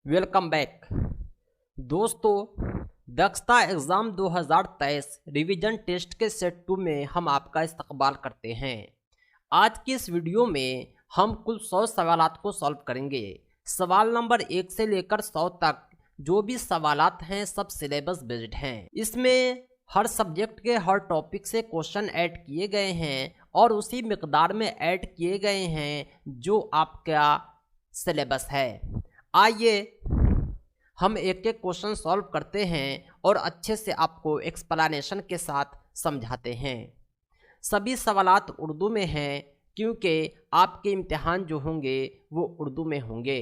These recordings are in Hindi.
वेलकम बैक दोस्तों। दक्षता एग्ज़ाम 2023 रिवीजन टेस्ट के सेट 2 में हम आपका इस्तकबाल करते हैं। आज की इस वीडियो में हम कुल 100 सवालात को सॉल्व करेंगे। सवाल नंबर 1 से लेकर 100 तक जो भी सवालात हैं सब सिलेबस बेस्ड हैं। इसमें हर सब्जेक्ट के हर टॉपिक से क्वेश्चन ऐड किए गए हैं और उसी मिकदार में ऐड किए गए हैं जो आपका सिलेबस है। आइए हम एक एक क्वेश्चन सॉल्व करते हैं और अच्छे से आपको एक्सप्लेनेशन के साथ समझाते हैं। सभी सवालात उर्दू में हैं क्योंकि आपके इम्तिहान जो होंगे वो उर्दू में होंगे।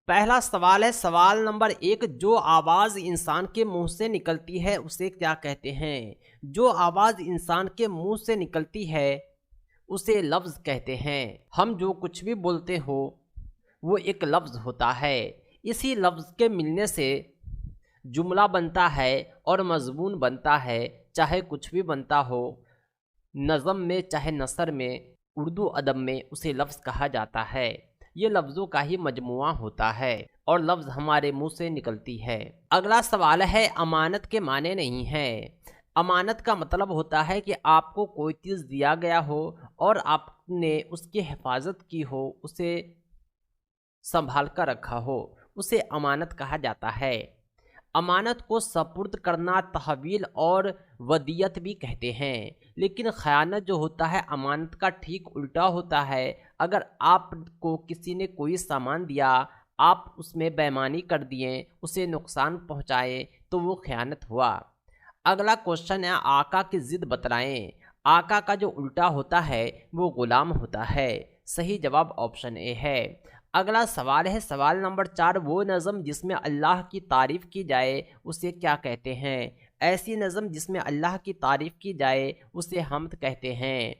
पहला सवाल है, सवाल नंबर 1, जो आवाज़ इंसान के मुंह से निकलती है उसे क्या कहते हैं? जो आवाज़ इंसान के मुंह से निकलती है उसे लफ्ज़ कहते हैं। हम जो कुछ भी बोलते हो वो एक लफ्ज़ होता है। इसी लफ्ज़ के मिलने से जुमला बनता है और मज़मून बनता है, चाहे कुछ भी बनता हो, नज़म में चाहे नसर में, उर्दू अदब में उसे लफ्ज़ कहा जाता है। ये लफ्ज़ों का ही मजमुआ होता है और लफ्ज़ हमारे मुंह से निकलती है। अगला सवाल है, अमानत के माने नहीं है। अमानत का मतलब होता है कि आपको कोई चीज़ दिया गया हो और आपने उसकी हिफाजत की हो, उसे संभाल कर रखा हो, उसे अमानत कहा जाता है। अमानत को सपुर्द करना तहवील और वदियत भी कहते हैं, लेकिन ख़यानत जो होता है अमानत का ठीक उल्टा होता है। अगर आपको किसी ने कोई सामान दिया, आप उसमें बेईमानी कर दिए, उसे नुकसान पहुंचाए, तो वो ख़यानत हुआ। अगला क्वेश्चन है, आका की ज़िद बतलाएं। आका का जो उल्टा होता है वो ग़ुलाम होता है। सही जवाब ऑप्शन ए है। अगला सवाल है, सवाल नंबर 4, वो नज़म जिसमें अल्लाह की तारीफ़ की जाए उसे क्या कहते हैं? ऐसी नज़म जिसमें अल्लाह की तारीफ़ की जाए उसे हम्द कहते हैं।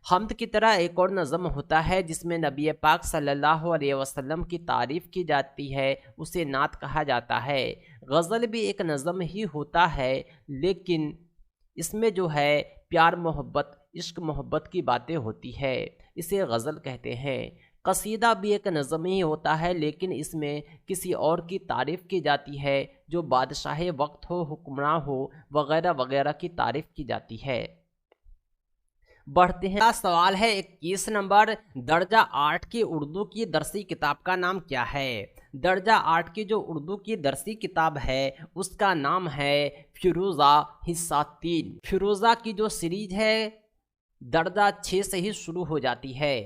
हम्द की तरह एक और नज़म होता है जिसमें नबी पाक सल्लल्लाहु अलैहि वसल्लम की तारीफ़ की जाती है, उसे नात कहा जाता है। गज़ल भी एक नज़म ही होता है, लेकिन इसमें जो है प्यार मोहब्बत, इश्क मोहब्बत की बातें होती है, इसे गज़ल कहते हैं। कसीदा भी एक नज़म ही होता है, लेकिन इसमें किसी और की तारीफ़ की जाती है, जो बादशाह वक्त हो, हुक्मरान हो, वगैरह वगैरह की तारीफ़ की जाती है। बढ़ते हैं। अगला सवाल है 21 नंबर, दर्जा 8 की उर्दू की दरसी किताब का नाम क्या है? दर्जा 8 की जो उर्दू की दरसी किताब है उसका नाम है फिरोज़ा हिस्सा 3। फिरोज़ा की जो सीरीज है दर्जा 6 से ही शुरू हो जाती है।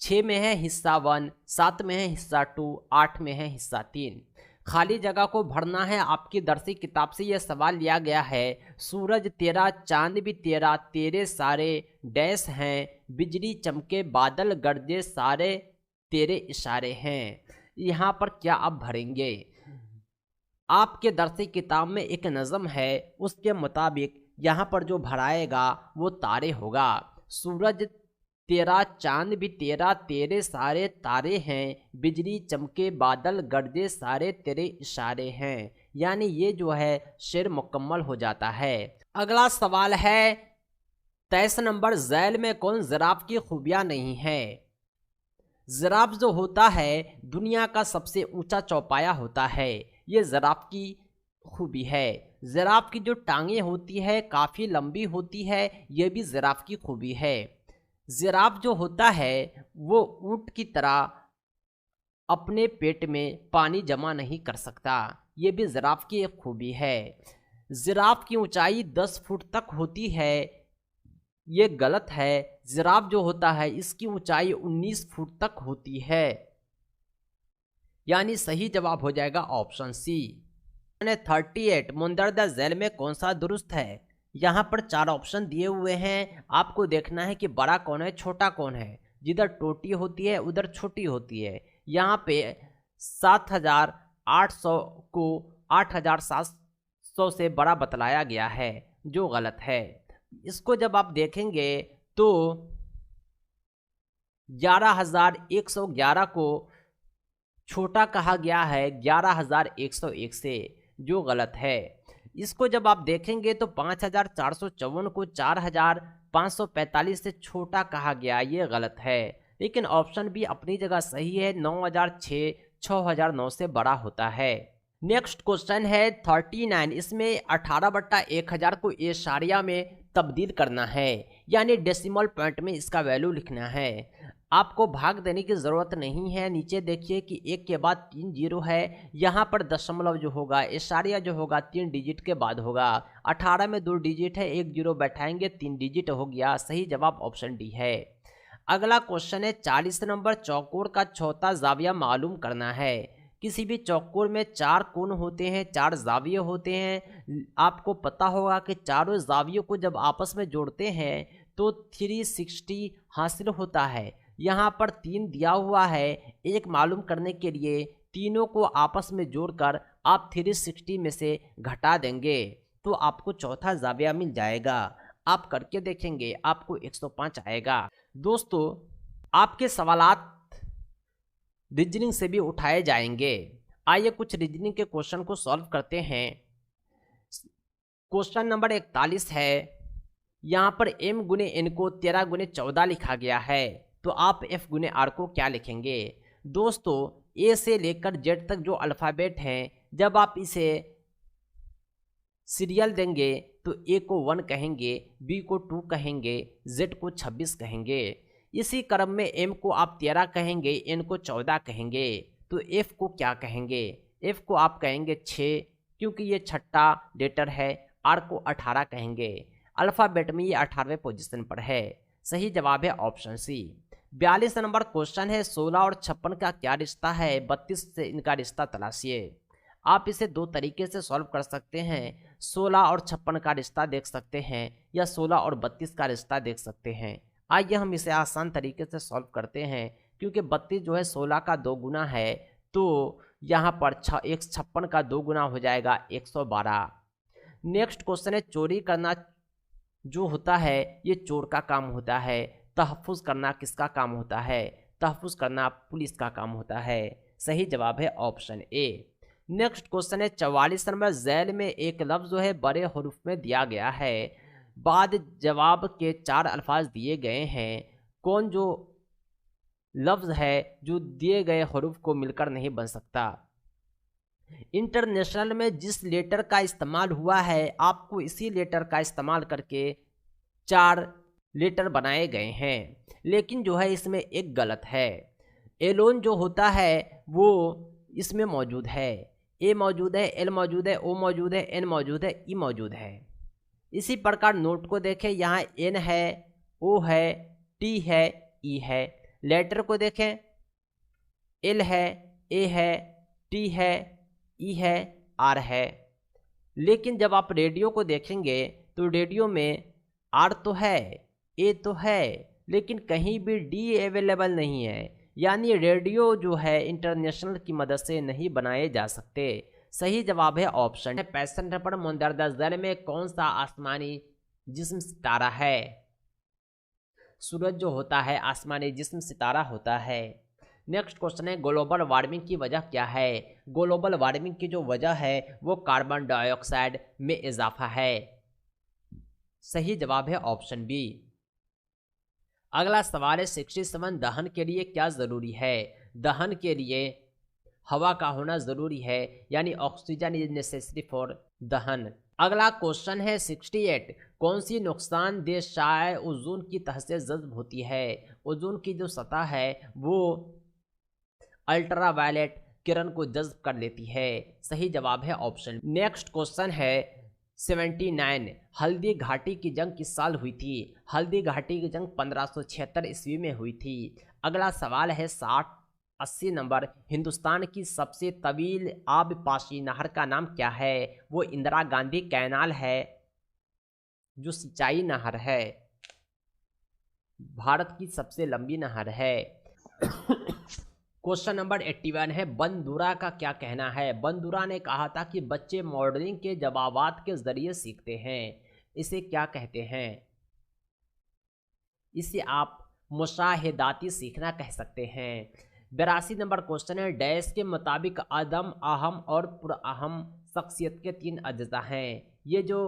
6 में है हिस्सा 1, 7 में है हिस्सा 2, 8 में है हिस्सा 3। खाली जगह को भरना है। आपकी दरसी किताब से यह सवाल लिया गया है, सूरज तेरा चांद भी तेरा, तेरे सारे डैश हैं, बिजली चमके बादल गरजे, सारे तेरे इशारे हैं। यहाँ पर क्या आप भरेंगे? आपके दरसी किताब में एक नज़म है, उसके मुताबिक यहाँ पर जो भराएगा वो तारे होगा। सूरज तेरा चांद भी तेरा, तेरे सारे तारे हैं, बिजली चमके बादल गरजे, सारे तेरे इशारे हैं। यानी ये जो है शेर मुकम्मल हो जाता है। अगला सवाल है 23 नंबर, झैल में कौन जिराफ की खूबियाँ नहीं है? जिराफ जो होता है दुनिया का सबसे ऊंचा चौपाया होता है, ये जिराफ की खूबी है। जिराफ की जो टांगें होती है काफ़ी लंबी होती है, ये भी जिराफ की खूबी है। जिराफ जो होता है वो ऊंट की तरह अपने पेट में पानी जमा नहीं कर सकता, ये भी जिराफ की एक खूबी है। जिराफ की ऊंचाई 10 फुट तक होती है, ये गलत है। जिराफ जो होता है इसकी ऊंचाई 19 फुट तक होती है, यानी सही जवाब हो जाएगा ऑप्शन सी। 38, मुंदरजा झैल में कौन सा दुरुस्त है? यहाँ पर 4 ऑप्शन दिए हुए हैं, आपको देखना है कि बड़ा कौन है छोटा कौन है। जिधर टोटी होती है उधर छोटी होती है। यहाँ पे 7,800 को 8,700 से बड़ा बतलाया गया है, जो गलत है। इसको जब आप देखेंगे तो 11,111 को छोटा कहा गया है 11,101 से, जो गलत है। इसको जब आप देखेंगे तो 5,454 को 4,545 से छोटा कहा गया, ये गलत है। लेकिन ऑप्शन भी अपनी जगह सही है, 9,006 6009 से बड़ा होता है। नेक्स्ट क्वेश्चन है 39, इसमें 18/1000 को एशारिया में तब्दील करना है, यानी डेसिमल पॉइंट में इसका वैल्यू लिखना है। आपको भाग देने की ज़रूरत नहीं है। नीचे देखिए कि एक के बाद 3 जीरो है, यहाँ पर दशमलव जो होगा, एशारिया जो होगा 3 डिजिट के बाद होगा। 18 में 2 डिजिट है, 1 जीरो बैठाएंगे, 3 डिजिट हो गया। सही जवाब ऑप्शन डी है। अगला क्वेश्चन है 40 नंबर, चौकोर का चौथा जाविया मालूम करना है। किसी भी चौकोर में 4 कोण होते हैं, 4 जाविये होते हैं। आपको पता होगा कि चारों जावियों को जब आपस में जोड़ते हैं तो 360 हासिल होता है। यहाँ पर 3 दिया हुआ है। एक मालूम करने के लिए तीनों को आपस में जोड़कर आप 360 में से घटा देंगे तो आपको चौथा जाविया मिल जाएगा। आप करके देखेंगे, आपको 105 आएगा। दोस्तों, आपके सवालात रीजनिंग से भी उठाए जाएंगे। आइए कुछ रीजनिंग के क्वेश्चन को सॉल्व करते हैं। क्वेश्चन नंबर 41 है। यहाँ पर m गुने n को 13 गुने 14 लिखा गया है, तो आप f गुने r को क्या लिखेंगे? दोस्तों, a से लेकर z तक जो अल्फ़ाबेट हैं, जब आप इसे सीरियल देंगे तो a को 1 कहेंगे, b को 2 कहेंगे, z को 26 कहेंगे। इसी क्रम में m को आप 13 कहेंगे, n को 14 कहेंगे, तो f को क्या कहेंगे? f को आप कहेंगे 6, क्योंकि ये छठा लेटर है। r को 18 कहेंगे। अल्फ़ाबेट में ये 18वें पोजीशन पर है। सही जवाब है ऑप्शन सी। 42 नंबर क्वेश्चन है, 16 और 56 का क्या रिश्ता है? 32 से इनका रिश्ता तलाशिए। आप इसे 2 तरीके से सॉल्व कर सकते हैं। 16 और 56 का रिश्ता देख सकते हैं, या 16 और 32 का रिश्ता देख सकते हैं। आइए हम इसे आसान तरीके से सॉल्व करते हैं, क्योंकि 32 जो है 16 का 2 गुना है, तो यहाँ पर 56 का 2 गुना हो जाएगा 112। नेक्स्ट क्वेश्चन है, चोरी करना जो होता है ये चोर का काम होता है, तहफ़्फ़ुज़ करना किसका काम होता है? तहफ़्फ़ुज़ करना पुलिस का काम होता है। सही जवाब है ऑप्शन ए। नेक्स्ट क्वेश्चन है 44 नंबर, झैल में एक लफ्ज़ जो है बड़े हरूफ में दिया गया है, बाद जवाब के 4 अल्फाज दिए गए हैं। कौन जो लफ्ज़ है जो दिए गए हरूफ को मिलकर नहीं बन सकता? इंटरनेशनल में जिस लेटर का इस्तेमाल हुआ है, आपको इसी लेटर का इस्तेमाल करके 4 लेटर बनाए गए हैं, लेकिन जो है इसमें एक गलत है। एलोन जो होता है वो इसमें मौजूद है। ए मौजूद है, एल मौजूद है, ओ मौजूद है, एन मौजूद है, ई मौजूद है। इसी प्रकार नोट को देखें, यहाँ एन है, ओ है, टी है, ई है। लेटर को देखें, एल है, ए है, टी है, ई है, आर है। लेकिन जब आप रेडियो को देखेंगे तो रेडियो में आर तो है, ए तो है, लेकिन कहीं भी डी अवेलेबल नहीं है। यानी रेडियो जो है इंटरनेशनल की मदद से नहीं बनाए जा सकते। सही जवाब है ऑप्शन है। 65 नंबर, मुंदरजा ज़ैल में कौन सा आसमानी जिस्म सितारा है? सूरज जो होता है आसमानी जिस्म सितारा होता है। नेक्स्ट क्वेश्चन है, ग्लोबल वार्मिंग की वजह क्या है? ग्लोबल वार्मिंग की जो वजह है वो कार्बन डाइऑक्साइड में इजाफा है। सही जवाब है ऑप्शन बी। अगला सवाल है 67, दहन के लिए क्या ज़रूरी है? दहन के लिए हवा का होना ज़रूरी है, यानी ऑक्सीजन इज नेसेसरी फॉर दहन। अगला क्वेश्चन है 68, कौन सी नुकसानदेह शाय ओजोन की तह से जज्ब होती है? ओजोन की जो सतह है वो अल्ट्रावायलेट किरण को जज्ब कर लेती है। सही जवाब है ऑप्शन। नेक्स्ट क्वेश्चन है 79, हल्दी घाटी की जंग किस साल हुई थी? हल्दी घाटी की जंग 1576 ईस्वी में हुई थी। अगला सवाल है 80 नंबर, हिंदुस्तान की सबसे तवील आबपाशी नहर का नाम क्या है? वो इंदिरा गांधी कैनाल है, जो सिंचाई नहर है, भारत की सबसे लंबी नहर है। क्वेश्चन नंबर 81 है, बंदूरा का क्या कहना है? बंदूरा ने कहा था कि बच्चे मॉडलिंग के जवाबात के जरिए सीखते हैं। इसे क्या कहते हैं? इसे आप मुशाहिदाती सीखना कह सकते हैं। 82 नंबर क्वेश्चन है, डैश के मुताबिक अदम, अहम और पुरअहम शख्सियत के 3 अज्जा हैं। ये जो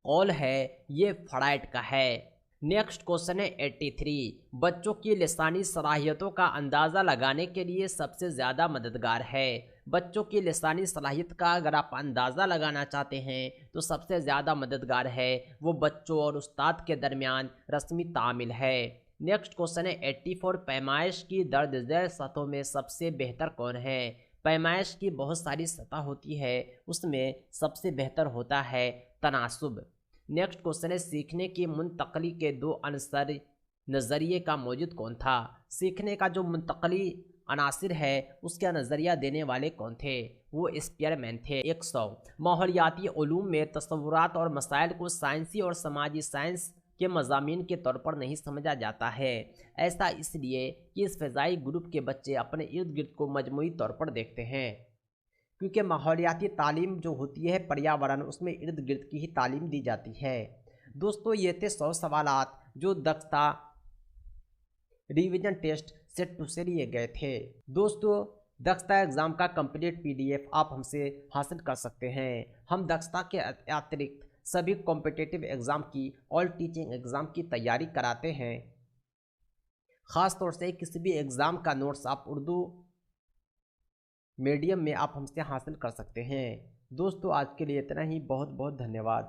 कौल है ये फ्राइड का है। नेक्स्ट क्वेश्चन है 83। बच्चों की लिसानी सलाहियतों का अंदाज़ा लगाने के लिए सबसे ज़्यादा मददगार है। बच्चों की लिसानी सलाहियत का अगर आप अंदाज़ा लगाना चाहते हैं तो सबसे ज़्यादा मददगार है वो बच्चों और उस्ताद के दरमियान रस्मी तामिल है। नेक्स्ट क्वेश्चन है 84। पैमाइश की दर्ज झैल सतहों में सबसे बेहतर कौन है। पैमाइश की बहुत सारी सतह होती है, उसमें सबसे बेहतर होता है तनासुब। नेक्स्ट क्वेश्चन है सीखने की मुंतकली के दो अनसर नज़रिए का मौजूद कौन था। सीखने का जो मुंतकली अनासिर है उसका नज़रिया देने वाले कौन थे, वो स्पीयरमैन थे। 100। माहौलियाती उलूम में तस्वुरात और मसाइल को साइंसी और समाजी साइंस के मज़ामीन के तौर पर नहीं समझा जाता है। ऐसा इसलिए कि इस फ़िज़ाई ग्रुप के बच्चे अपने इर्द गिर्द को मजमूई तौर पर देखते हैं, क्योंकि माहौलियाती तालीम जो होती है पर्यावरण, उसमें इर्द गिर्द की ही तालीम दी जाती है। दोस्तों ये थे 100 सवालात जो दक्षता रिवीजन टेस्ट सेट 2 से लिए गए थे। दोस्तों दक्षता एग्ज़ाम का कंप्लीट PDF आप हमसे हासिल कर सकते हैं। हम दक्षता के अतिरिक्त सभी कॉम्पिटिटिव एग्ज़ाम की, ऑल टीचिंग एग्ज़ाम की तैयारी कराते हैं। ख़ास तौर से किसी भी एग्ज़ाम का नोट्स आप उर्दू मीडियम में आप हमसे हासिल कर सकते हैं। दोस्तों आज के लिए इतना ही, बहुत बहुत धन्यवाद।